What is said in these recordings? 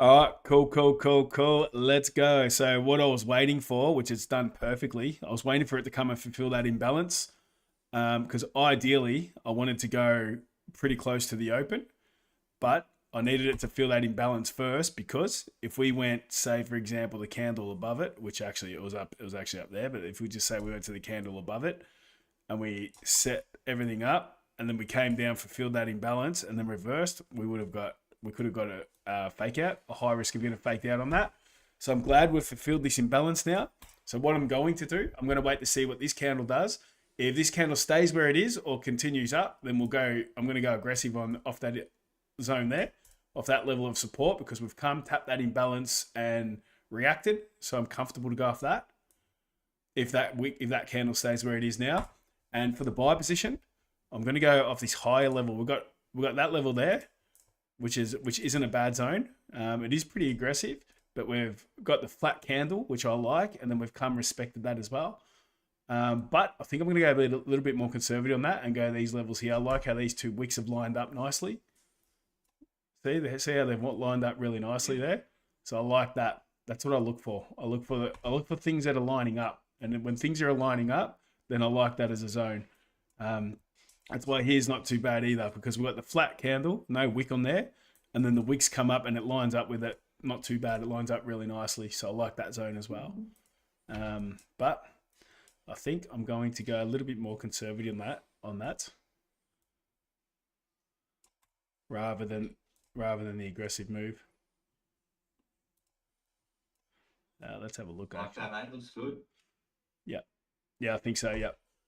All right, cool. Let's go. So what I was waiting for, which it's done perfectly, I was waiting for it to come and fulfill that imbalance. Because ideally, I wanted to go pretty close to the open, but I needed it to fill that imbalance first. Because if we went, say, for example, the candle above it, which actually it was actually up there. But if we just say we went to the candle above it and we set everything up, and then we came down, fulfilled that imbalance, and then reversed, we could have got a fake out, a high risk of getting faked out on that. So I'm glad we've fulfilled this imbalance now. So what I'm going to do, I'm going to wait to see what this candle does. If this candle stays where it is or continues up, then we'll go. I'm going to go aggressive on off that zone there, off that level of support, because we've come, tapped that imbalance and reacted. So I'm comfortable to go off that. If that candle stays where it is now, and for the buy position, I'm going to go off this higher level. We've got that level there, which isn't a bad zone. It is pretty aggressive, but we've got the flat candle, which I like, and then we've come respected that as well. But I think I'm going to go a little bit more conservative on that and go these levels here. I like how these two wicks have lined up nicely. See how they've lined up really nicely there. So I like that. That's what I look for. I look for things that are lining up, and when things are lining up, then I like that as a zone. That's why here's not too bad either, because we've got the flat candle, no wick on there, and then the wicks come up and it lines up with it. Not too bad. It lines up really nicely. So I like that zone as well. But I think I'm going to go a little bit more conservative on that, rather than the aggressive move. Let's have a look. Like that, mate. Looks good. Yeah, I think so.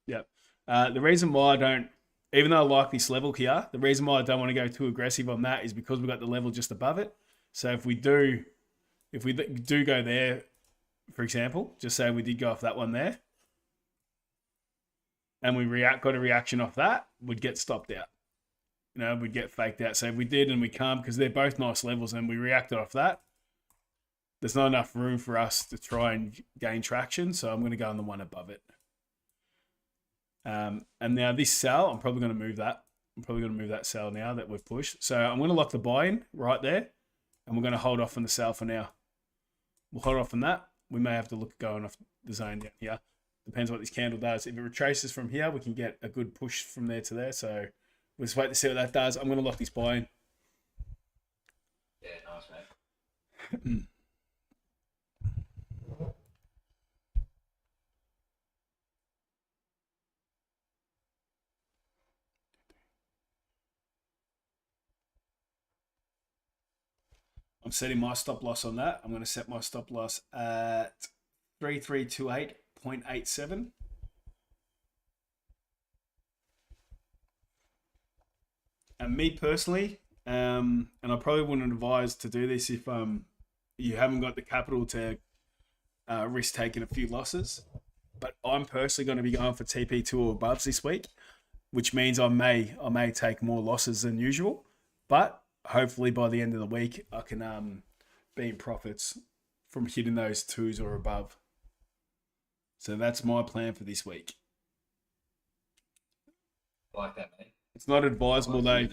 Yep. The reason why I don't, even though I like this level here, the reason why I don't want to go too aggressive on that is because we've got the level just above it. So if we do go there, for example, just say we did go off that one there, and we got a reaction off that, we'd get stopped out. We'd get faked out. So if we did and we can't, because they're both nice levels, and we reacted off that, there's not enough room for us to try and gain traction. So I'm going to go on the one above it. And now this sell, I'm probably going to move that. I'm probably going to move that sell now that we've pushed. So I'm going to lock the buy in right there, and we're going to hold off on the sell for now. We'll hold off on that. We may have to look at going off the zone down here. Depends what this candle does. If it retraces from here, we can get a good push from there to there. So we'll just wait to see what that does. I'm going to lock this buy in. Yeah, nice, mate. I'm setting my stop loss on that. I'm going to set my stop loss at 3328.87. And me personally, and I probably wouldn't advise to do this if you haven't got the capital to risk taking a few losses. But I'm personally going to be going for TP2 or above this week, which means I may take more losses than usual. But hopefully by the end of the week, I can be in profits from hitting those twos or above. So that's my plan for this week. I like that, mate. It's not advisable though.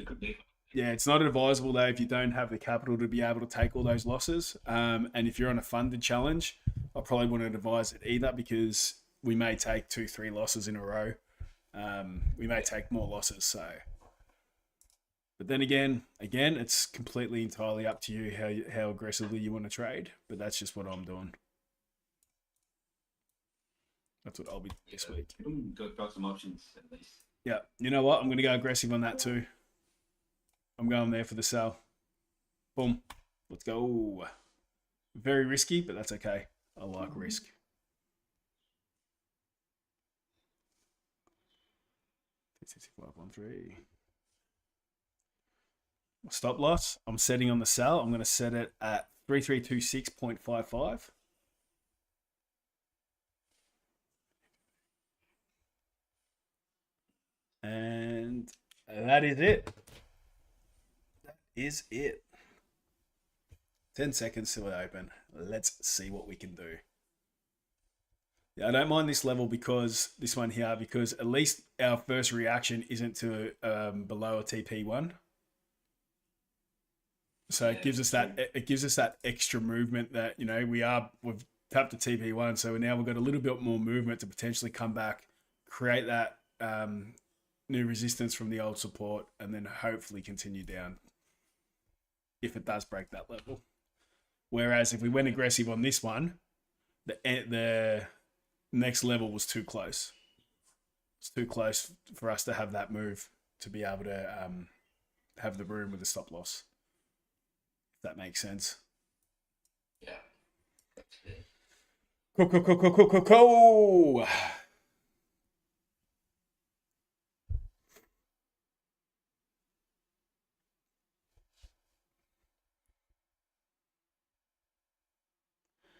Yeah, it's not advisable though if you don't have the capital to be able to take all those losses. And if you're on a funded challenge, I probably wouldn't advise it either, because we may take 2-3 losses in a row. We may take more losses. So, but then again, it's completely entirely up to you how aggressively you want to trade. But that's just what I'm doing. That's what I'll be doing this week. Got some options at least. Yeah, you know what? I'm going to go aggressive on that too. I'm going there for the sell. Boom. Let's go. Very risky, but that's okay. I like risk. Stop loss, I'm setting on the sell. I'm going to set it at 3326.55. And that is it. That is it. 10 seconds till it open. Let's see what we can do. Yeah, I don't mind this level, because this one here, because at least our first reaction isn't to below a TP1. So Yeah, it gives us true. that extra movement that we've tapped the TP1, so now we've got a little bit more movement to potentially come back, create that new resistance from the old support, and then hopefully continue down if it does break that level. Whereas if we went aggressive on this one, the next level was too close. It's too close for us to have that move to be able to have the room with the stop loss. If that makes sense. Yeah. That's good. Cool.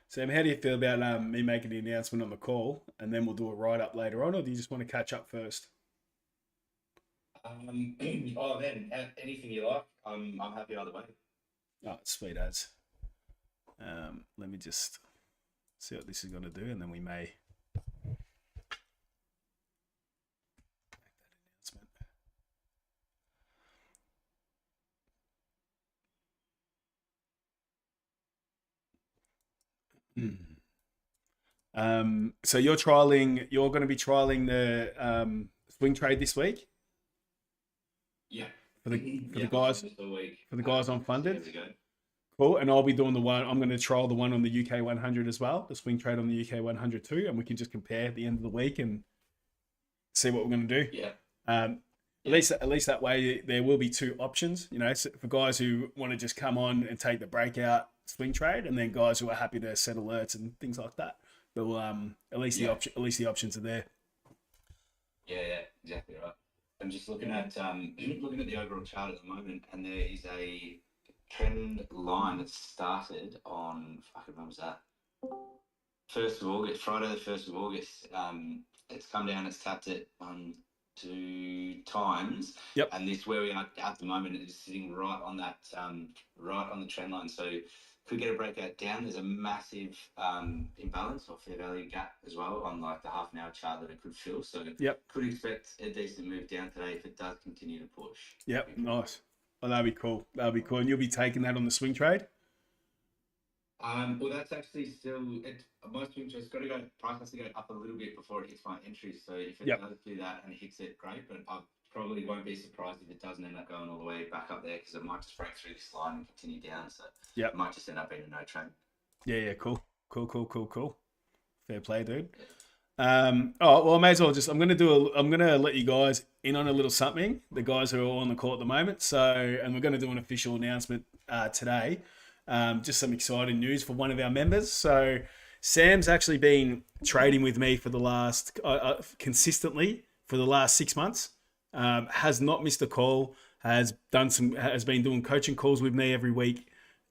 Sam, how do you feel about me making the announcement on the call, and then we'll do a write up later on, or do you just want to catch up first? Oh man, anything you like. I'm happy either way. Oh, sweet as. Let me just see what this is going to do, and then we may make that announcement. So you're trialing. You're going to be trialing the swing trade this week Yeah. for the Yeah, guys just a week. for the guys on See how funded. we go. Cool, and I'll be doing the one. I'm going to trial the one on the UK 100 as well, the swing trade on the UK 100 too, and we can just compare at the end of the week and see what we're going to do. Yeah. At least that way there will be two options. For guys who want to just come on and take the breakout swing trade, and then guys who are happy to set alerts and things like that. They'll at least Yeah. the options are there. Yeah, exactly right. I'm just looking at looking at the overall chart at the moment, and there is a trend line that started on fucking when was that? 1st of August, Friday the 1st of August. It's come down. It's tapped it 1, 2 times, Yep. and this where we are at the moment is sitting right on that right on the trend line. So could get a breakout down. There's a massive imbalance or fair value gap as well on like the half an hour chart that it could fill. So Yep. could expect a decent move down today if it does continue to push. Yep. Nice. Oh, that'd be cool. And you'll be taking that on the swing trade. Well, that's actually still it. Most swing trades got to go. Price has to go up a little bit before it hits my entry. So if it Yep. does do that and it hits it, great. But I probably won't be surprised if it doesn't end up going all the way back up there because it might just break through this line and continue down. So Yep. it might just end up being a no trade. Yeah. Cool. Fair play, dude. Oh well, I may as well just. I'm gonna let you guys in on a little something. The guys who are on the call at the moment. So, and we're gonna do an official announcement today. Just some exciting news for one of our members. So, Sam's actually been trading with me for the last consistently for the last 6 months. Has not missed a call. Has been doing coaching calls with me every week,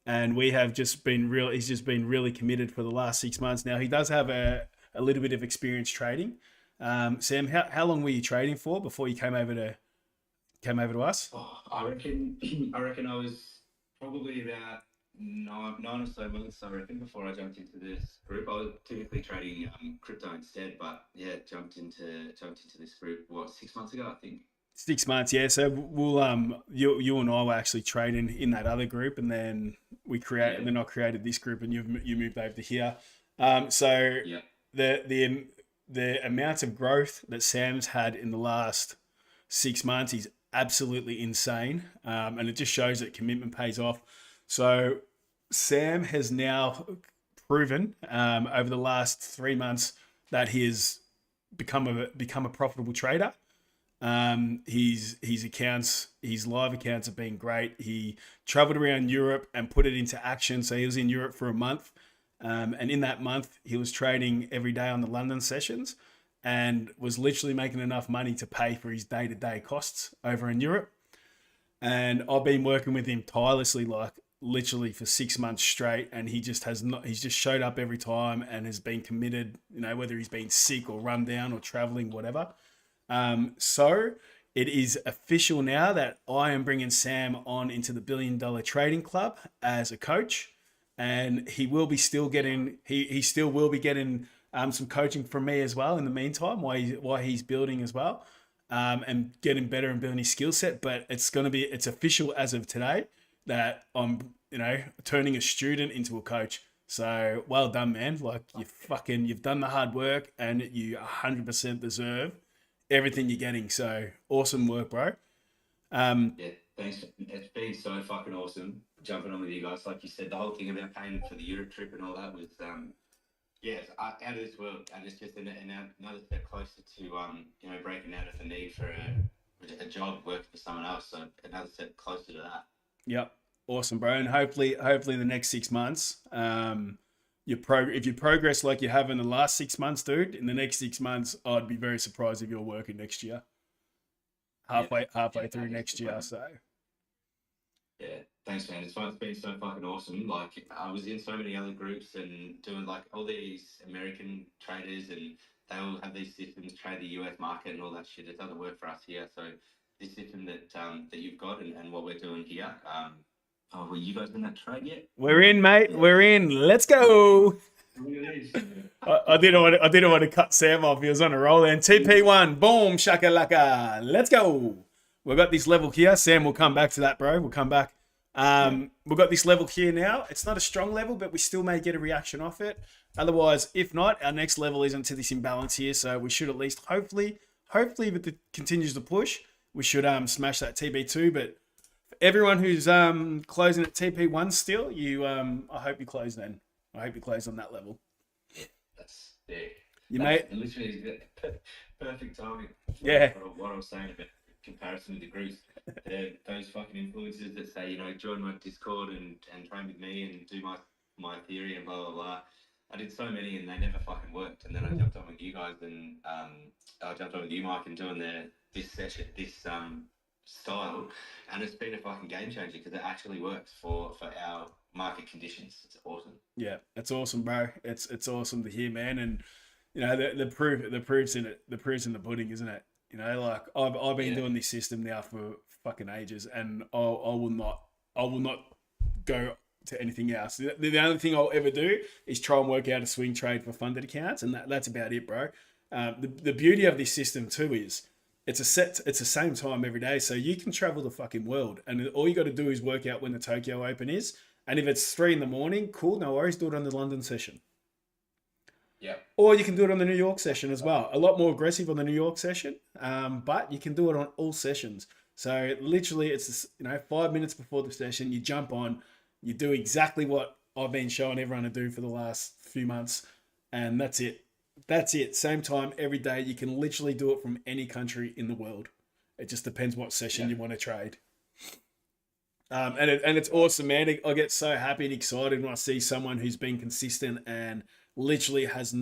and we have just been real. He's just been really committed for the last 6 months. Now he does have a little bit of experience trading. Sam, how long were you trading for before you came over to us? Oh, I reckon. I reckon I was probably about nine or so months. I reckon before I jumped into this group. I was typically trading crypto instead, but yeah, jumped into this group. What 6 months ago, I think. 6 months, yeah. So we'll you and I were actually trading in that other group, and then then I created this group, and you moved over to here. So Yeah. the amount of growth that Sam's had in the last 6 months is absolutely insane, and it just shows that commitment pays off. So Sam has now proven over the last 3 months that he has become a profitable trader. His accounts, his live accounts have been great. He traveled around Europe and put it into action. So he was in Europe for a month. And in that month, he was trading every day on the London sessions and was literally making enough money to pay for his day-to-day costs over in Europe. And I've been working with him tirelessly, like literally for 6 months straight. And he's just showed up every time and has been committed, whether he's been sick or run down or traveling, whatever. So it is official now that I am bringing Sam on into the $1 Billion Trading Club as a coach, and he will be still getting he still will be getting some coaching from me as well in the meantime while he's building as well, and getting better and building his skill set. But it's official as of today that I'm, turning a student into a coach. So well done, man. Like you've done the hard work and you 100% deserve everything you're getting. So awesome work, bro. Yeah, thanks. It's been so fucking awesome jumping on with you guys. Like you said, the whole thing about paying for the Europe trip and all that was, yeah, it's out of this world. And it's just another step closer to, breaking out of the need for a job working for someone else. So another step closer to that. Yep. Awesome, bro. And hopefully the next 6 months, if you progress like you have in the last 6 months, dude, in the next 6 months, I'd be very surprised if you're working next year. Halfway through next year. So Yeah, thanks, man. It's been so fucking awesome. Like, I was in so many other groups and doing like all these American traders, and they all have these systems trade the US market and all that shit. It doesn't work for us here. So this system that you've got and what we're doing here. Were you guys in that trade yet? we're in, mate. We're in. Let's go. Look at this. I didn't want to cut Sam off. He was on a roll. And TP1, boom, shakalaka. Let's go. We've got this level here. Sam, we'll come back to that, bro. We'll come back. We've got this level here now. It's not a strong level, but we still may get a reaction off it. Otherwise, if not, our next level isn't to this imbalance here. So we should at least, hopefully, if it continues to push, we should smash that TP2. But for everyone who's closing at TP1 still, I hope you close then. I hope you close on that level. That's sick. That's literally perfect timing. Yeah. What I was saying about comparison with the groups. Those fucking influencers that say, join my Discord and train with me and do my theory and blah blah blah. I did so many and they never fucking worked. And then I jumped on with you guys and I jumped on with you, Mike, and doing this session, this style, and it's been a fucking game changer because it actually works for our market conditions. It's awesome. Yeah, it's awesome, bro. It's awesome to hear, man. And the proof's in it. The proof's in the pudding, isn't it? Like I've been doing this system now for fucking ages, and I will not go to anything else. The only thing I'll ever do is try and work out a swing trade for funded accounts, and that's about it, bro. The beauty of this system too is it's the same time every day, so you can travel the fucking world, and all you got to do is work out when the Tokyo Open is, and if it's 3 a.m, cool, no worries, do it on the London session. Yeah. Or you can do it on the New York session as well. A lot more aggressive on the New York session, but you can do it on all sessions. So literally, it's 5 minutes before the session, you jump on, you do exactly what I've been showing everyone to do for the last few months, and that's it. That's it. Same time every day. You can literally do it from any country in the world. It just depends what session you want to trade. And it's awesome, man. I get so happy and excited when I see someone who's been consistent and literally has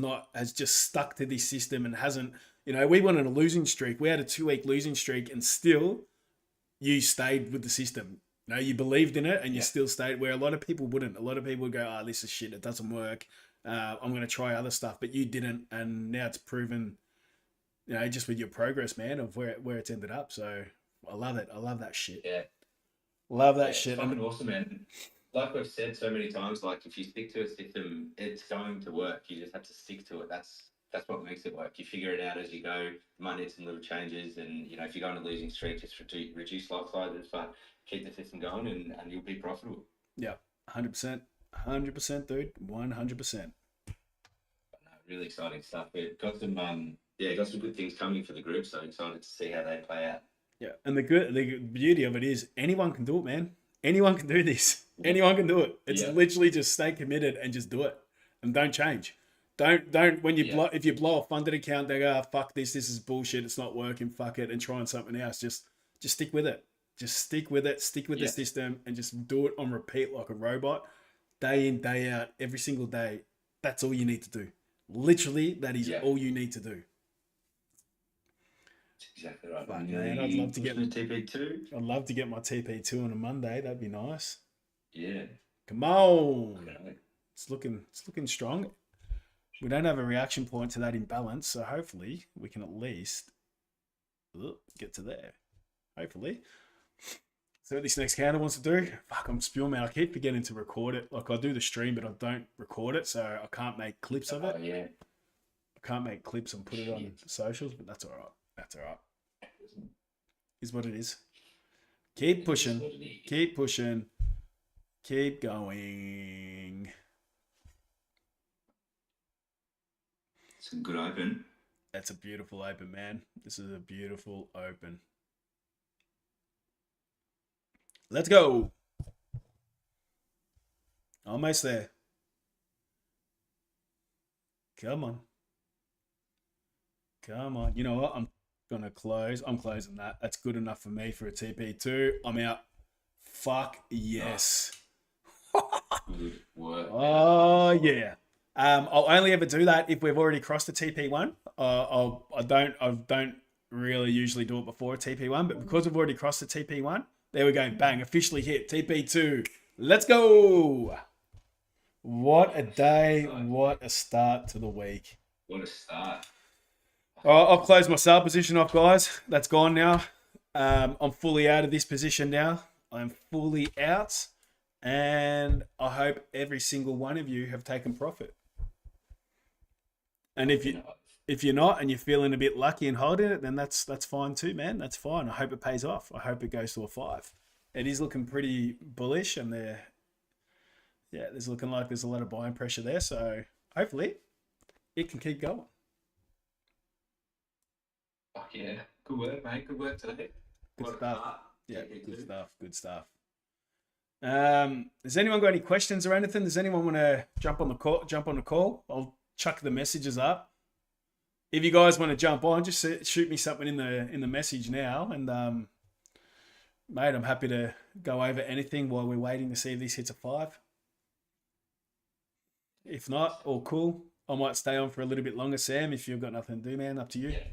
just stuck to this system and hasn't. We went on a losing streak. We had a 2-week losing streak, and still, you stayed with the system. You believed in it, and you still stayed. Where a lot of people wouldn't. A lot of people would go, "Oh, this is shit. It doesn't work. I'm going to try other stuff," but you didn't, and now it's proven. Just with your progress, man, of where it's ended up. So I love it. I love that shit. Yeah. Love that shit. It's fucking awesome, man. Like we've said so many times, like if you stick to a system, it's going to work. You just have to stick to it. That's what makes it work. You figure it out as you go. You might need some little changes, and if you're going to losing streak, just reduce lot sizes, but keep the system going, and you'll be profitable. Yeah, 100%, 100%, dude, 100%. Really exciting stuff. We've got some got some good things coming for the group, so excited to see how they play out. Yeah, and the beauty of it is anyone can do it, man. Anyone can do this. Anyone can do it. It's literally just stay committed and just do it, and don't change. Don't when you if you blow a funded account, they go, oh, fuck this is bullshit. It's not working. Fuck it, and try on something else. Just stick with it. Just stick with it. Stick with the system, and just do it on repeat like a robot, day in day out, every single day. That's all you need to do. Literally, that is all you need to do. Exactly right. But, man, I'd love to get TP2. I'd love to get my TP2 on a Monday. That'd be nice. Yeah. Come on. Okay. It's looking strong. We don't have a reaction point to that imbalance, so hopefully we can at least get to there. Hopefully. So what this next counter wants to do? Fuck, I'm spewing, man. I keep forgetting to record it. Like I do the stream, but I don't record it, so I can't make clips of it. Yeah. I can't make clips and put it on socials, but that's all right. That's all right. Is what it is. Keep pushing. Keep pushing. Keep going. It's a good open. That's a beautiful open, man. This is a beautiful open. Let's go. Almost there. Come on. Come on. You know what? I'm going to close. I'm closing that. That's good enough for me for a TP2. I'm out. Fuck yes. Good work. Oh, yeah. I'll only ever do that if we've already crossed the TP1. I don't really usually do it before a TP1, but because we've already crossed the TP1, there we go. Bang. Officially hit TP2. Let's go. What a day. What a start to the week. What a start. I've closed my sell position off, guys. That's gone now. I'm fully out of this position now. I'm fully out. And I hope every single one of you have taken profit. And if you're not and you're feeling a bit lucky and holding it, then that's fine too, man. That's fine. I hope it pays off. I hope it goes to a 5. It is looking pretty bullish, and there's looking like there's a lot of buying pressure there. So hopefully it can keep going. Fuck yeah. Good work, mate. Good work today. Good stuff. Yeah, good stuff. Good stuff. Has anyone got any questions or anything? Does anyone want to jump on the call? I'll chuck the messages up. If you guys want to jump on, just shoot me something in the message now, and mate, I'm happy to go over anything while we're waiting to see if this hits a 5. If not, all cool. I might stay on for a little bit longer, Sam. If you've got nothing to do, man, up to you. Yeah.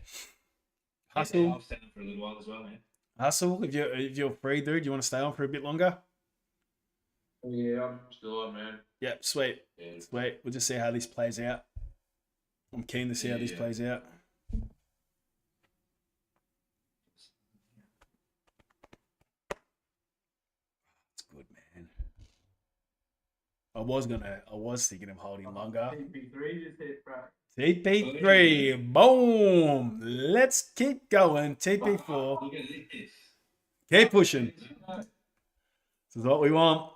Hustle. Yeah, I'll stay on for a little while as well, man. Hustle. If you're free, dude, you want to stay on for a bit longer? Yeah, I'm still on, man. Yep, sweet. Yeah. Sweet. We'll just see how this plays out. I'm keen to see how this plays out. It's good, man. I was thinking of holding longer. TP3 just hit, bro. TP3, boom. Let's keep going. TP4. Look at this. Keep pushing. This is what we want.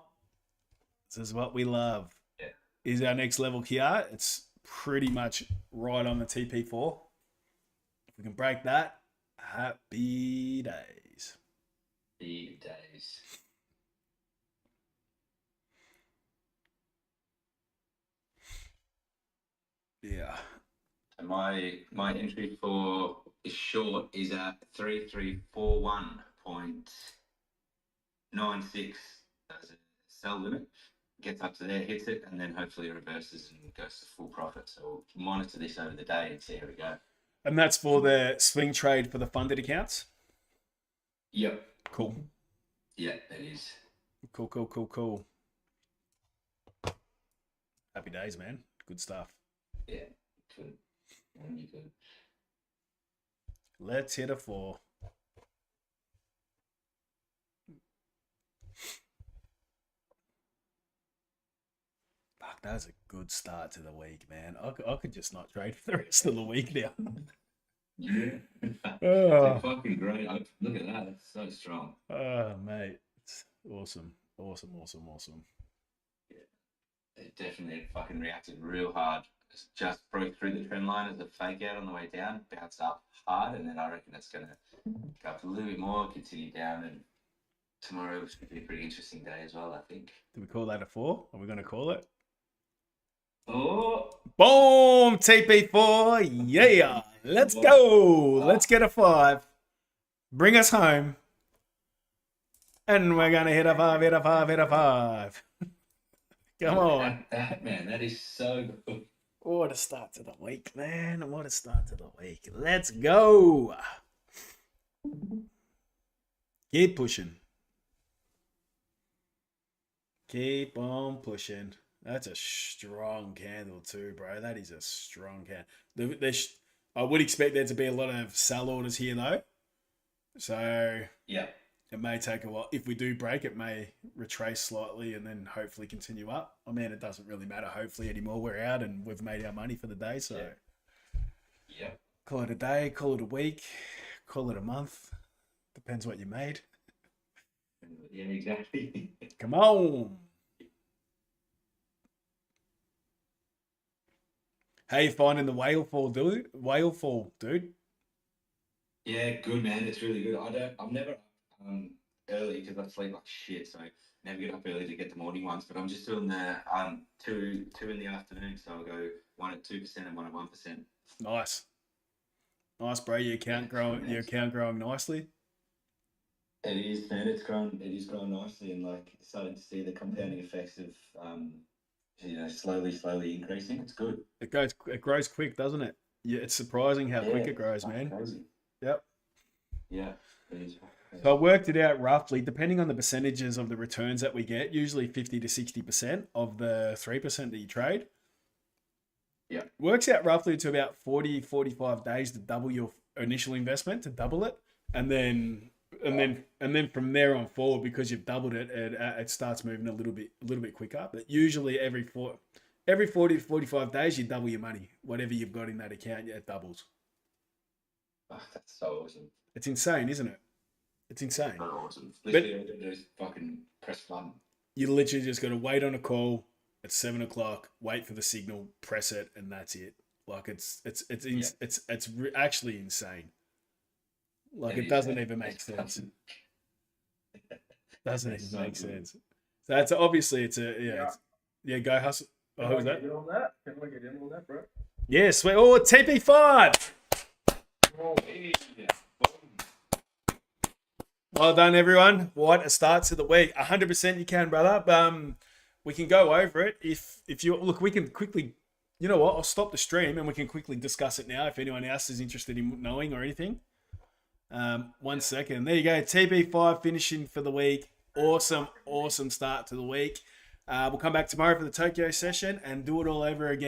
This is what we love. Yeah. Is our next level here. It's pretty much right on the TP4. If we can break that, happy days. Big days. Yeah. And my entry for is short is at 3341.96 as a sell limit. Gets up to there, hits it, and then hopefully it reverses and goes to full profit. So we'll monitor this over the day and see how we go. And that's for the swing trade for the funded accounts? Yep. Cool. Yeah, that is. Cool. Happy days, man. Good stuff. Yeah, good. Really good. Let's hit a 4. Fuck, that was a good start to the week, man. I could just not trade for the rest of the week now. Yeah. Oh. It's fucking great. Look at that. It's so strong. Oh, mate. It's awesome. Yeah. It definitely fucking reacted real hard. Just broke through the trend line as a fake out on the way down, bounced up hard, and then I reckon it's going to go up a little bit more, continue down, and tomorrow should be a pretty interesting day as well, I think. Do we call that a 4? Are we going to call it? Oh! Boom! TP4. Yeah. Let's go. Let's get a 5. Bring us home. And we're going to hit a 5. Come on. Man, that is so good. What a start to the week, man. What a start to the week. Let's go. Keep pushing. Keep on pushing. That's a strong candle too, bro. That is a strong candle. I would expect there to be a lot of sell orders here, though. So yeah, it may take a while. If we do break, it may retrace slightly and then hopefully continue up. I mean, it doesn't really matter, hopefully, anymore. We're out and we've made our money for the day. So yeah. Call it a day, call it a week, call it a month. Depends what you made. Yeah, exactly. Come on. How you finding the whale fall, dude? Whale fall, dude. Yeah, good man. It's really good. I'm never um early because I sleep like shit, so never get up early to get the morning ones. But I'm just doing the two in the afternoon, so I'll go one at 2% and one at 1%. Nice, nice, bro. Your Yeah, account it's good, growing. man. Your account growing nicely. It is, man. It's grown. It is growing nicely, and like starting to see the compounding effects of slowly increasing. It's good. It grows quick, doesn't it? Yeah, it's surprising how Yeah, quick it it's grows, fucking man. crazy. Yep. Yeah, it is fucking So I crazy. worked it out roughly, depending on the percentages of the returns that we get, usually 50 to 60% of the 3% that you trade. Yeah. Works out roughly to about 40, 45 days to double your initial investment, to double it. And then from there on forward, because you've doubled it, it starts moving a little bit quicker. But usually every 40 to 45 days, you double your money. Whatever you've got in that account, yeah, it doubles. Oh, that's so awesome. It's insane, isn't it? It's insane. So awesome. But Literally, all you gotta do is fucking press button. you literally just got to wait on a call at 7 o'clock, wait for the signal, press it, and that's it. Like actually insane. Like it It is, doesn't man. even make It's sense. fucking, Doesn't it's even so make good. sense. So that's obviously it's a yeah. Yeah. Yeah, go hustle. Oh, Can who I was get that? in on that? Can I get in on that, bro? Yeah, sweet. Oh, TP5. Oh, yeah. Well done, everyone. What a start to the week. 100% you can, brother. We can go over it if you look. We can quickly. You know what? I'll stop the stream and we can quickly discuss it now. If anyone else is interested in knowing or anything. 1 second. There you go. TP5 finishing for the week. Awesome start to the week. We'll come back tomorrow for the Tokyo session and do it all over again.